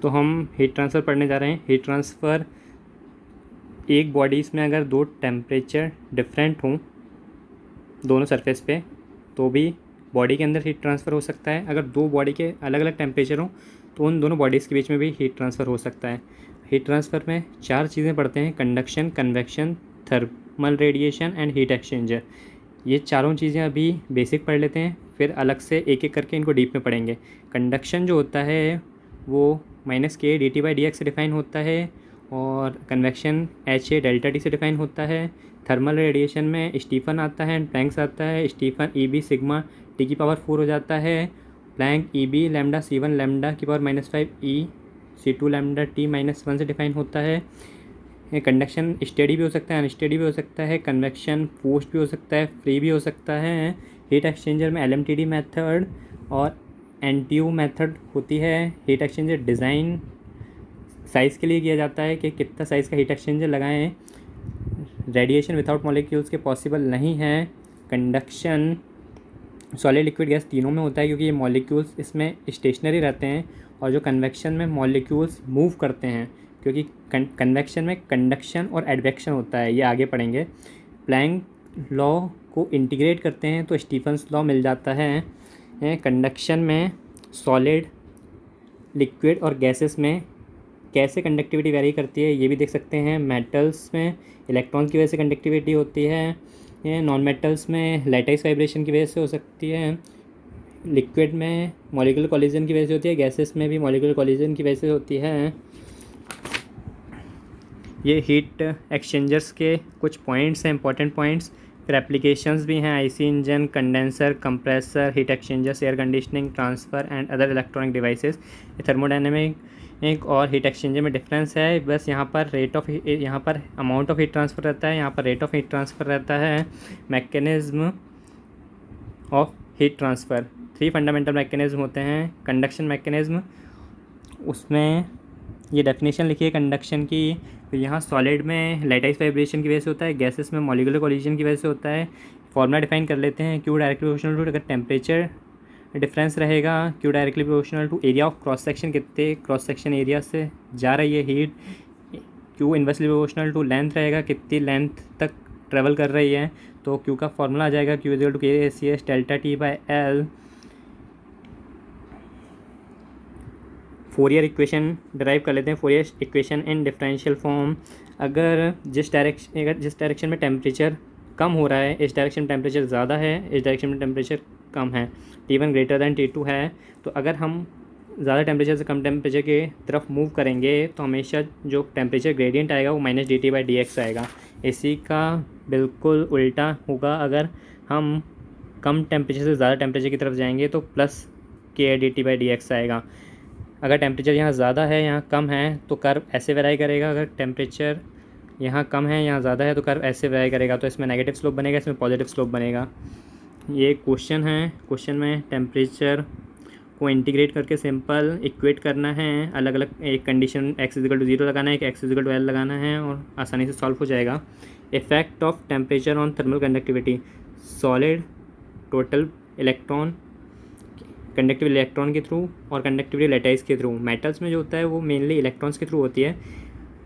तो हम heat transfer पढ़ने जा रहे हैं। हीट ट्रांसफ़र, एक बॉडीज़ में अगर दो टेम्परेचर डिफरेंट हों दोनों सरफेस पे, तो भी बॉडी के अंदर हीट ट्रांसफ़र हो सकता है। अगर दो बॉडी के अलग अलग टेम्परेचर हों तो उन दोनों बॉडीज़ के बीच में भी हीट ट्रांसफ़र हो सकता है। हीट ट्रांसफ़र में 4 चीज़ें पढ़ते हैं: conduction, convection, thermal radiation and heat exchanger. ये चारों चीज़ें अभी बेसिक पढ़ लेते हैं, फिर अलग से एक एक करके इनको डीप में पढ़ेंगे। कंडक्शन जो होता है वो -k/dT/dx से डिफ़ाइन होता है, और कन्वेक्शन HA डेल्टा T से डिफ़ाइन होता है। थर्मल रेडिएशन में स्टीफन आता है, प्लैंक्स आता है। स्टीफन EB सिग्मा T⁴ हो जाता है। Planck EB lambda C1 lambda की power -5 E C2 lambda T-1 से डिफ़ाइन होता है। कंडक्शन स्टेडी भी हो सकता है, अनस्टेडी भी हो सकता है। कन्वेक्शन फोर्स्ड भी हो सकता है, फ्री भी हो सकता है। हीट एक्सचेंजर में LMTD मेथड और NTU मेथड होती है। हीट एक्सचेंजर डिज़ाइन साइज़ के लिए किया जाता है कि कितना साइज़ का हीट एक्सचेंजर लगाएं। रेडिएशन विदाउट मॉलिक्यूल्स के पॉसिबल नहीं है। कंडक्शन सॉलिड, लिक्विड, गैस तीनों में होता है, क्योंकि ये मॉलिक्यूल्स इसमें स्टेशनरी रहते हैं। और जो कन्वेक्शन में मॉलिक्यूल्स मूव करते हैं, क्योंकि कन्वेक्शन में कंडक्शन और एडवेक्शन होता है, ये आगे पढ़ेंगे। प्लैंक लॉ को इंटीग्रेट करते हैं तो स्टीफन्स लॉ मिल जाता है। कंडक्शन में सॉलिड, लिक्विड और गैसेस में कैसे कंडक्टिविटी वेरी करती है ये भी देख सकते हैं। मेटल्स में इलेक्ट्रॉन की वजह से कंडक्टिविटी होती है। नॉन मेटल्स में लैटिस वाइब्रेशन की वजह से हो सकती है। लिक्विड में मॉलिक्यूलर कोलिजन की वजह से होती है। गैसेस में भी मॉलिक्यूलर कोलिजन की वजह से होती है। ये हीट एक्सचेंजर्स के कुछ पॉइंट्स हैं, इंपॉर्टेंट पॉइंट्स। फिर एप्लीकेशंस भी हैं: IC engine, condenser, compressor, heat exchangers, air conditioning, transfer and other electronic devices. Thermodynamic और हीट एक्सचेंजर में डिफरेंस है, बस यहाँ पर अमाउंट ऑफ हीट ट्रांसफ़र रहता है, यहाँ पर रेट ऑफ हीट ट्रांसफ़र रहता है। Mechanism of heat transfer, 3 fundamental mechanism होते हैं। कंडक्शन मैकेनिज्म, उसमें ये डेफिनेशन लिखी है कंडक्शन की। तो यहाँ सॉलिड में लैटिस वाइब्रेशन की वजह से होता है, गैसेस में मॉलिक्यूलर कोलिजन की वजह से होता है। फॉर्मूला डिफाइन कर लेते हैं: Q डायरेक्टली प्रोपोर्शनल टू, अगर टेम्परेचर डिफरेंस रहेगा, Q directly proportional to area of cross section, कितने क्रॉस सेक्शन एरिया से जा रही है heat. Q inversely proportional to length रहेगा, कितनी लेंथ तक ट्रेवल कर रही है। तो Q का फॉर्मूला आ जाएगा Q = K/CS delta T/L। Fourier equation derive कर लेते हैं। Fourier equation in differential form, अगर जिस डायरेक्शन में टेम्परेचर कम हो रहा है, इस डायरेक्शन में टेम्परेचर ज़्यादा है, इस डायरेक्शन में टेम्परेचर कम है, T1 > T2 है, तो अगर हम ज़्यादा टेम्परेचर से कम टेम्परेचर के तरफ मूव करेंगे तो हमेशा जो टेम्परेचर ग्रेडियंट आएगा वो -dT/dx आएगा। इसी का बिल्कुल उल्टा होगा, अगर हम कम टेम्परेचर से ज़्यादा टेम्परेचर की तरफ जाएंगे तो +k/dT/dx आएगा। अगर टेम्परेचर यहाँ ज़्यादा है यहाँ कम है तो कर्व ऐसे वेराई करेगा। अगर टेम्परेचर यहाँ कम है यहाँ ज़्यादा है तो कर्व ऐसे वेराई करेगा। तो इसमें नेगेटिव स्लोप बनेगा, इसमें पॉजिटिव स्लोप बनेगा। ये क्वेश्चन है, क्वेश्चन में टेम्परेचर को इंटीग्रेट करके सिंपल इक्वेट करना है। अलग अलग एक कंडीशन x = 0 लगाना है, एक x = L लगाना है, और आसानी से सॉल्व हो जाएगा। Effect of temperature on thermal conductivity, solid total electron conductivity electron के थ्रू और कंडक्टिविटी लैटिस के थ्रू। मेटल्स में जो होता है वो मेनली इलेक्ट्रॉन्स के थ्रू होती है,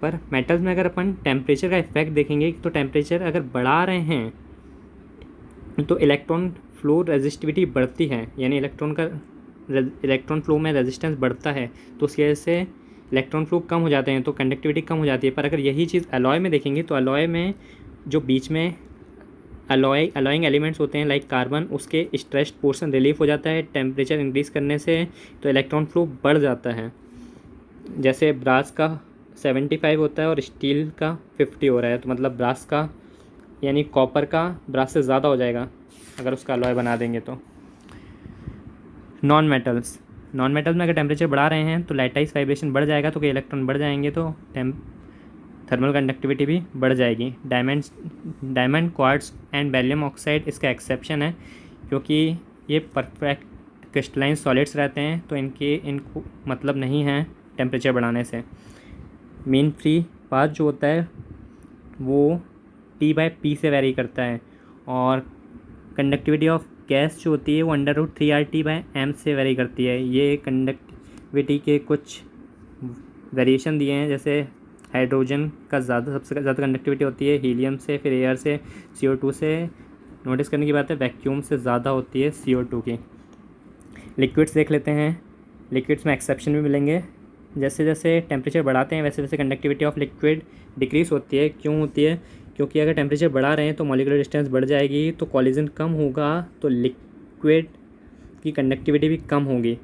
पर मेटल्स में अगर अपन टेम्परेचर का इफेक्ट देखेंगे तो टेम्परेचर अगर बढ़ा रहे हैं तो इलेक्ट्रॉन फ्लो रेजिस्टिविटी बढ़ती है, यानी इलेक्ट्रॉन फ्लो में रेजिस्टेंस बढ़ता है, तो उसकी वजह से इलेक्ट्रॉन फ्लो कम हो जाते हैं तो कंडक्टिविटी कम हो जाती है। पर अगर यही चीज़ अलॉय में देखेंगे तो अलॉय में जो बीच में अलॉइंग एलिमेंट्स होते हैं लाइक कार्बन, उसके स्ट्रेस्ड पोर्शन रिलीफ हो जाता है टेम्परेचर इंक्रीज़ करने से, तो इलेक्ट्रॉन फ्लो बढ़ जाता है। जैसे ब्रास का 75 होता है और स्टील का 50 हो रहा है, तो मतलब ब्रास का यानी कॉपर का ब्रास से ज़्यादा हो जाएगा अगर उसका अलॉय बना देंगे तो। नॉन मेटल्स में अगर टेम्परेचर बढ़ा रहे हैं तो लैटिस वाइब्रेशन बढ़ जाएगा, तो कई इलेक्ट्रॉन बढ़ जाएंगे तो थर्मल कंडक्टिविटी भी बढ़ जाएगी। Diamond, quartz and beryllium oxide इसका एक्सेप्शन है, क्योंकि ये परफेक्ट क्रिस्टलाइन सॉलिड्स रहते हैं, तो इनको मतलब नहीं है टेम्परेचर बढ़ाने से। मीन फ्री पाथ जो होता है वो T/P से वेरी करता है, और कंडक्टिविटी ऑफ गैस जो होती है वो √3RT/m से वेरी करती है। ये कंडक्टिविटी के कुछ वेरिएशन दिए हैं, जैसे हाइड्रोजन का सबसे ज़्यादा कंडक्टिविटी होती है हीलियम से, फिर एयर से, CO2 से। नोटिस करने की बात है वैक्यूम से ज़्यादा होती है CO2 की। लिक्विड्स देख लेते हैं। लिक्विड्स में एक्सेप्शन भी मिलेंगे। जैसे जैसे टेम्परेचर बढ़ाते हैं वैसे वैसे कंडक्टिविटी ऑफ लिक्विड डिक्रीज़ होती है। क्यों होती है? क्योंकि अगर टेम्परेचर बढ़ा रहे हैं तो मॉलिक्यूलर डिस्टेंस बढ़ जाएगी, तो कॉलिजन कम होगा, तो लिक्विड की कंडक्टिविटी भी कम होगी,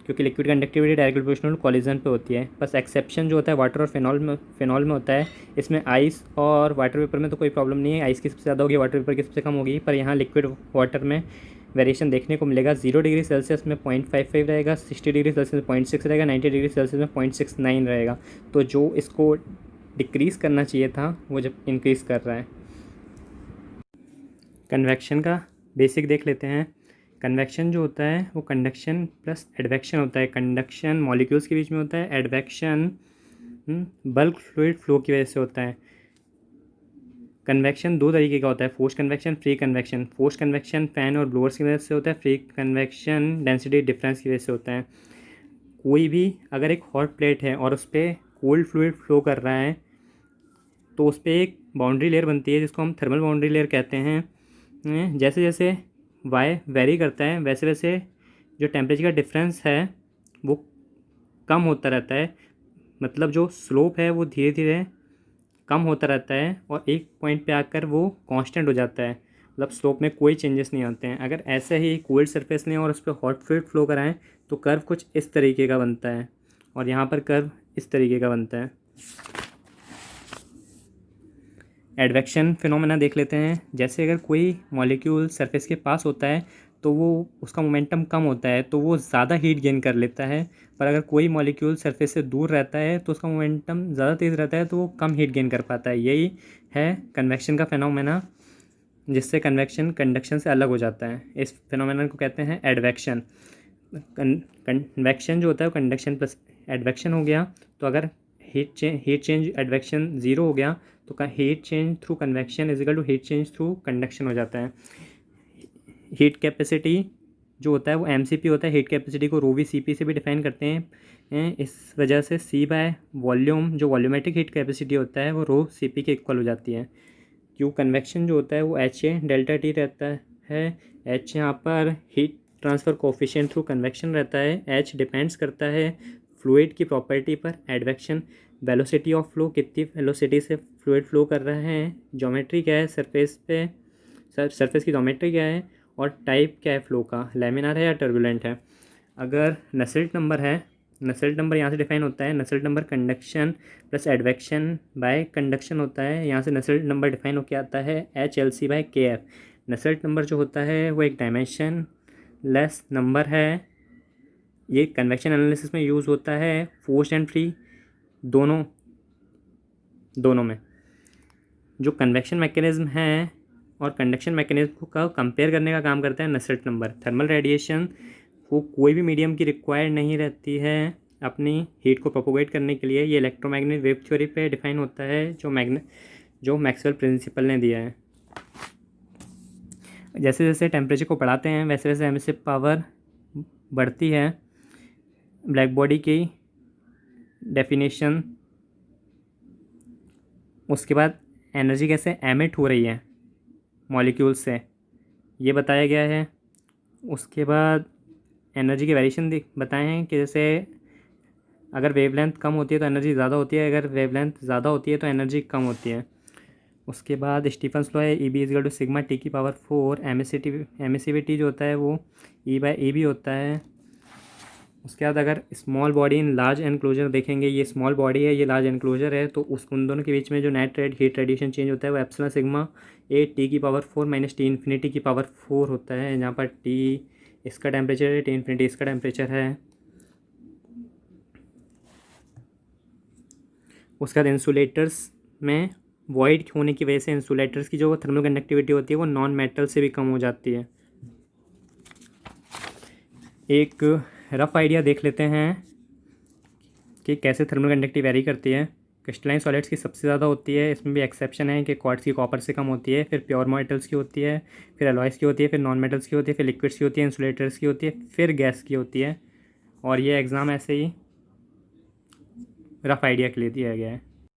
क्योंकि liquid conductivity directly proportional collision पे होती है। बस एक्सेप्शन जो होता है वाटर और फिनॉल में होता है। इसमें आइस और वाटर वेपर में तो कोई प्रॉब्लम नहीं है, आइस की सबसे ज़्यादा होगी, वाटर वेपर की सबसे कम होगी। पर यहाँ लिक्विड वाटर में वेरिएशन देखने को मिलेगा। 0 डिग्री सेल्सियस में 0.55 रहेगा, 60 डिग्री सेल्सियस में 0.6 रहेगा, 90 डिग्री सेल्सियस में 0.69 रहेगा। तो जो इसको डिक्रीज़ करना चाहिए था वो जब इंक्रीज़ कर रहा है। कन्वेक्शन का बेसिक देख लेते हैं। कन्वेक्शन जो होता है वो कंडक्शन प्लस एडवेक्शन होता है। कंडक्शन मॉलिक्यूल्स के बीच में होता है, एडवेक्शन बल्क फ्लूइड फ्लो की वजह से होता है। कन्वेक्शन दो तरीके का होता है, force convection, free convection. Force convection fan और ब्लोअर्स की वजह से होता है, फ्री कन्वेक्शन डेंसिटी डिफरेंस की वजह से होता है। कोई भी अगर एक हॉट प्लेट है और उस पर कोल्ड फ्लूइड फ्लो कर रहा है तो उस पर एक बाउंड्री लेयर बनती है जिसको हम थर्मल बाउंड्री लेयर कहते हैं। जैसे जैसे वाई वेरी करता है वैसे वैसे जो टेम्परेचर का डिफरेंस है वो कम होता रहता है। मतलब जो स्लोप है वो धीरे धीरे कम होता रहता है और एक पॉइंट पे आकर वो कांस्टेंट हो जाता है। मतलब स्लोप में कोई चेंजेस नहीं आते हैं। अगर ऐसे ही कोल्ड सरफेस लें और उस पर हॉट फ्लूइड फ्लो कराएं तो कर्व कुछ इस तरीके का बनता है, और यहाँ पर कर्व इस तरीके का बनता है। एडवेक्शन फिनोमेना देख लेते हैं। जैसे अगर कोई मॉलिक्यूल सरफेस के पास होता है तो वो उसका मोमेंटम कम होता है तो वो ज़्यादा हीट गेन कर लेता है। पर अगर कोई मॉलिक्यूल सरफेस से दूर रहता है तो उसका मोमेंटम ज़्यादा तेज़ रहता है तो वो कम हीट गेन कर पाता है। यही है कन्वेक्शन का फिनोमेना, जिससे कन्वेक्शन कंडक्शन से अलग हो जाता है। इस फिनोमेना को कहते हैं एडवेक्शन। कन्वेक्शन जो होता है वो कंडक्शन प्लस एडवेक्शन हो गया। तो अगर हीट चेंज एडवेक्शन ज़ीरो हो गया तो heat change through convection is equal to heat change through conduction हो जाता है। हीट कैपेसिटी जो होता है वो MCP होता है। हीट कैपेसिटी को ρV CP से भी डिफाइन करते हैं। इस वजह से C बाय वॉल्यूम जो वॉल्यूमेट्रिक हीट कैपेसिटी होता है वो ρCP के इक्वल हो जाती है। क्यों कन्वेक्शन जो होता है वो HA डेल्टा T रहता है। H यहाँ पर heat transfer coefficient through convection रहता है। H डिपेंड्स करता है फ्लूइड की प्रॉपर्टी पर। एडवेक्शन वेलोसिटी ऑफ फ्लो, कितनी वेलोसिटी से फ्लूइड फ्लो कर रहा है। ज्योमेट्री क्या है सरफेस पे, सरफेस की ज्योमेट्री क्या है, और टाइप क्या है फ्लो का, लैमिनार है या टर्बुलेंट है। अगर नसेल्ट नंबर है, नसेल्ट नंबर यहाँ से डिफाइन होता है। Nusselt number conduction plus advection bye conduction होता है। यहाँ से नसेल्ट नंबर डिफाइन होकर आता है HLC/KF। नसेल्ट नंबर जो होता है वो एक डायमेंशन लेस नंबर है। ये कन्वेक्शन एनालिसिस में यूज़ होता है फोर्स एंड फ्री दोनों में। जो कन्वेक्शन मैकेनिज्म है और कंडक्शन मैकेनिज्म का कंपेयर करने का काम करता है नसेल्ट नंबर। थर्मल रेडिएशन को कोई भी मीडियम की रिक्वायर्ड नहीं रहती है अपनी हीट को प्रोपोगेट करने के लिए। ये इलेक्ट्रोमैग्नेटिक वेव थ्योरी पे डिफाइन होता है जो मैक्सवेल प्रिंसिपल ने दिया है। जैसे जैसे टेम्परेचर को बढ़ाते हैं वैसे वैसे एमिसिव पावर बढ़ती है। ब्लैक बॉडी की डेफिनेशन, उसके बाद एनर्जी कैसे एमिट हो रही है मॉलिक्यूल से ये बताया गया है। उसके बाद एनर्जी के वेरिएशन बताए हैं कि जैसे अगर वेवलेंथ कम होती है तो एनर्जी ज़्यादा होती है, अगर वेवलेंथ ज़्यादा होती है तो एनर्जी कम होती है। उसके बाद स्टीफन्स लॉ है E=σT⁴। एमिसिविटी जो होता है वो E/EB होता है। उसके बाद अगर small body in large enclosure देखेंगे, ये स्मॉल बॉडी है, ये लार्ज एनक्लोजर है, तो उन दोनों के बीच में जो नेट हीट रेडिएशन चेंज होता है वो epsilon sigma A T⁴ - T∞4 होता है। जहाँ पर T इसका टेम्परेचर है, T∞ इसका टेम्परेचर है। उसके बाद इंसुलेटर्स में वॉइड होने की वजह से इंसुलेटर्स की जो थर्मल कंडक्टिविटी होती है वो नॉन मेटल से भी कम हो जाती है। एक रफ आइडिया देख लेते हैं कि कैसे थर्मल कंडक्टिविटी वेरी करती है। क्रिस्टलाइन सॉलिड्स की सबसे ज़्यादा होती है, इसमें भी एक्सेप्शन है कि क्वार्ट्ज की कॉपर से कम होती है, फिर प्योर मेटल्स की होती है, फिर अलॉयज़ की होती है, फिर नॉन मेटल्स की होती है, फिर लिक्विड्स की होती है, इंसुलेटर्स की होती है, फिर गैस की होती है। और ये एग्ज़ाम ऐसे ही रफ आइडिया के लिए दिया गया है।